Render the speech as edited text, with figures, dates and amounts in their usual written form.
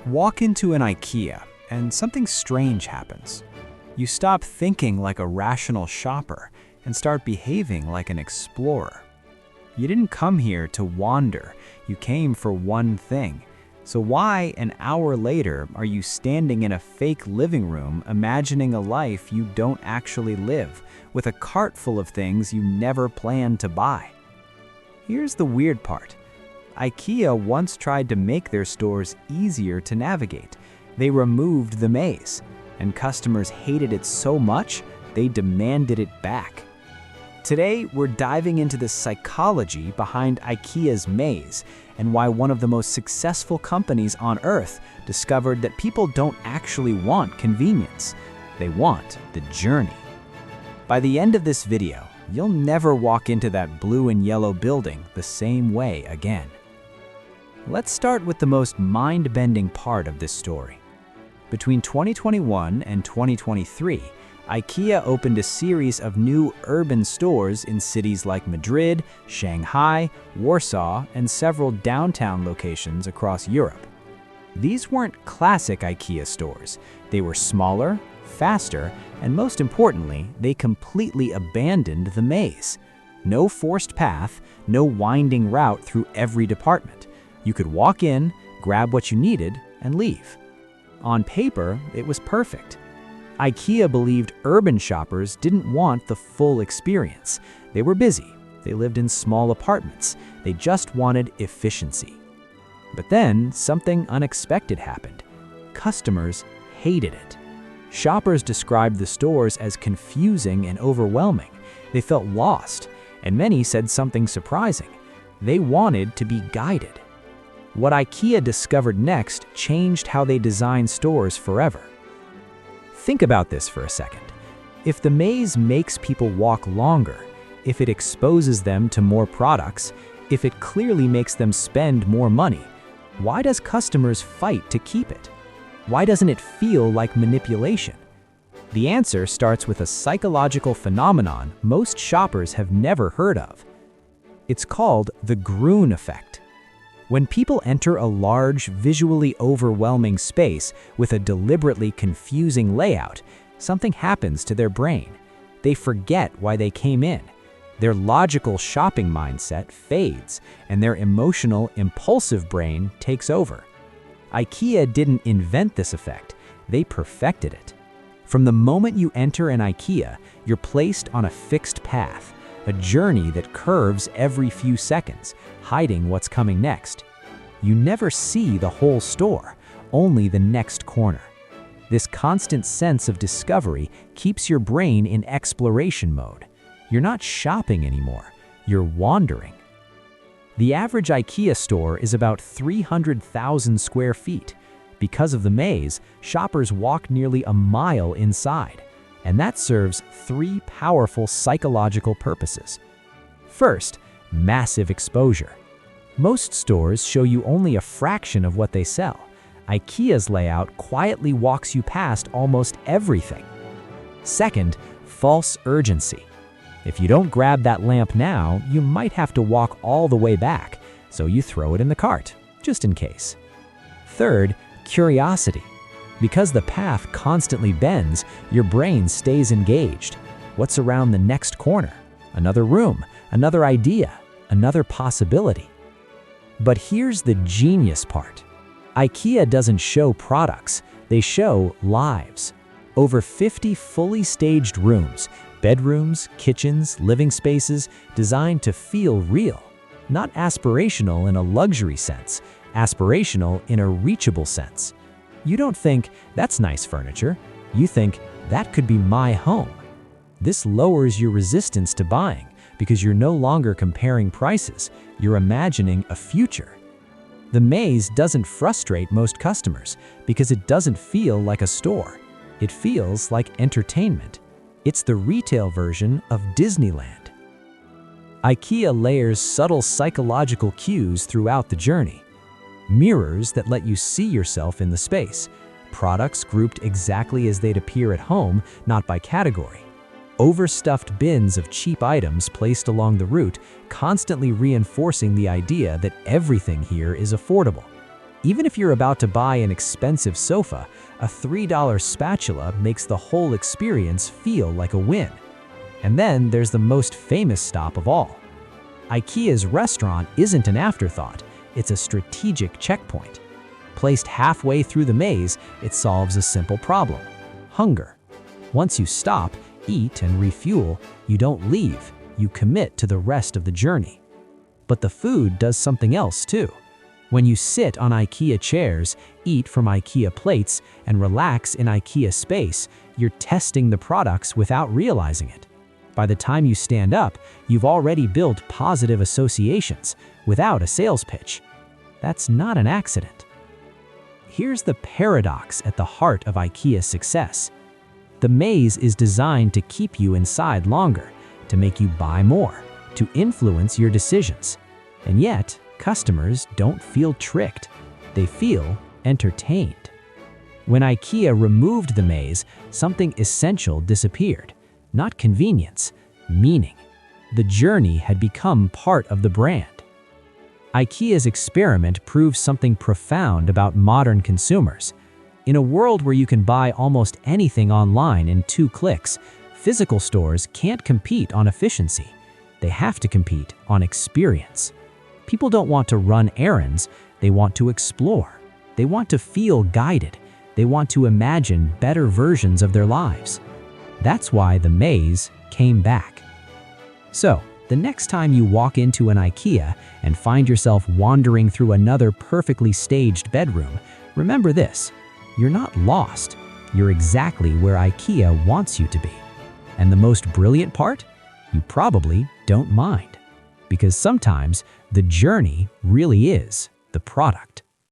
Walk into an IKEA and something strange happens. You stop thinking like a rational shopper and start behaving like an explorer. You didn't come here to wander, you came for one thing. So why, an hour later, are you standing in a fake living room imagining a life you don't actually live, with a cart full of things you never planned to buy? Here's the weird part. IKEA once tried to make their stores easier to navigate. They removed the maze, and customers hated it so much, they demanded it back. Today, we're diving into the psychology behind IKEA's maze and why one of the most successful companies on Earth discovered that people don't actually want convenience. They want the journey. By the end of this video, you'll never walk into that blue and yellow building the same way again. Let's start with the most mind-bending part of this story. Between 2021 and 2023, IKEA opened a series of new urban stores in cities like Madrid, Shanghai, Warsaw, and several downtown locations across Europe. These weren't classic IKEA stores. They were smaller, faster, and most importantly, they completely abandoned the maze. No forced path, no winding route through every department. You could walk in, grab what you needed, and leave. On paper, it was perfect. IKEA believed urban shoppers didn't want the full experience. They were busy. They lived in small apartments. They just wanted efficiency. But then something unexpected happened. Customers hated it. Shoppers described the stores as confusing and overwhelming. They felt lost, and many said something surprising. They wanted to be guided. What IKEA discovered next changed how they design stores forever. Think about this for a second. If the maze makes people walk longer, if it exposes them to more products, if it clearly makes them spend more money, why does customers fight to keep it? Why doesn't it feel like manipulation? The answer starts with a psychological phenomenon most shoppers have never heard of. It's called the Gruen effect. When people enter a large, visually overwhelming space with a deliberately confusing layout, something happens to their brain. They forget why they came in. Their logical shopping mindset fades, and their emotional, impulsive brain takes over. IKEA didn't invent this effect, they perfected it. From the moment you enter an IKEA, you're placed on a fixed path, a journey that curves every few seconds, hiding what's coming next. You never see the whole store, only the next corner. This constant sense of discovery keeps your brain in exploration mode. You're not shopping anymore, you're wandering. The average IKEA store is about 300,000 square feet. Because of the maze, shoppers walk nearly a mile inside, and that serves three powerful psychological purposes. First, massive exposure. Most stores show you only a fraction of what they sell. IKEA's layout quietly walks you past almost everything. Second, false urgency. If you don't grab that lamp now, you might have to walk all the way back, so you throw it in the cart, just in case. Third, curiosity. Because the path constantly bends, your brain stays engaged. What's around the next corner? Another room, another idea, another possibility. But here's the genius part. IKEA doesn't show products, they show lives. Over 50 fully staged rooms, bedrooms, kitchens, living spaces designed to feel real. Not aspirational in a luxury sense, aspirational in a reachable sense. You don't think, that's nice furniture. You think, that could be my home. This lowers your resistance to buying because you're no longer comparing prices, you're imagining a future. The maze doesn't frustrate most customers because it doesn't feel like a store. It feels like entertainment. It's the retail version of Disneyland. IKEA layers subtle psychological cues throughout the journey. Mirrors that let you see yourself in the space. Products grouped exactly as they'd appear at home, not by category. Overstuffed bins of cheap items placed along the route, constantly reinforcing the idea that everything here is affordable. Even if you're about to buy an expensive sofa, a $3 spatula makes the whole experience feel like a win. And then there's the most famous stop of all. IKEA's restaurant isn't an afterthought, it's a strategic checkpoint. Placed halfway through the maze, it solves a simple problem: hunger. Once you stop, eat, and refuel, you don't leave, you commit to the rest of the journey. But the food does something else too. When you sit on IKEA chairs, eat from IKEA plates, and relax in IKEA space, you're testing the products without realizing it. By the time you stand up, you've already built positive associations without a sales pitch. That's not an accident. Here's the paradox at the heart of IKEA's success. The maze is designed to keep you inside longer, to make you buy more, to influence your decisions. And yet, customers don't feel tricked. They feel entertained. When IKEA removed the maze, something essential disappeared. Not convenience, meaning. The journey had become part of the brand. IKEA's experiment proves something profound about modern consumers. In a world where you can buy almost anything online in 2 clicks, physical stores can't compete on efficiency. They have to compete on experience. People don't want to run errands, they want to explore. They want to feel guided. They want to imagine better versions of their lives. That's why the maze came back. So, the next time you walk into an IKEA and find yourself wandering through another perfectly staged bedroom, remember this: you're not lost. You're exactly where IKEA wants you to be. And the most brilliant part? You probably don't mind. Because sometimes the journey really is the product.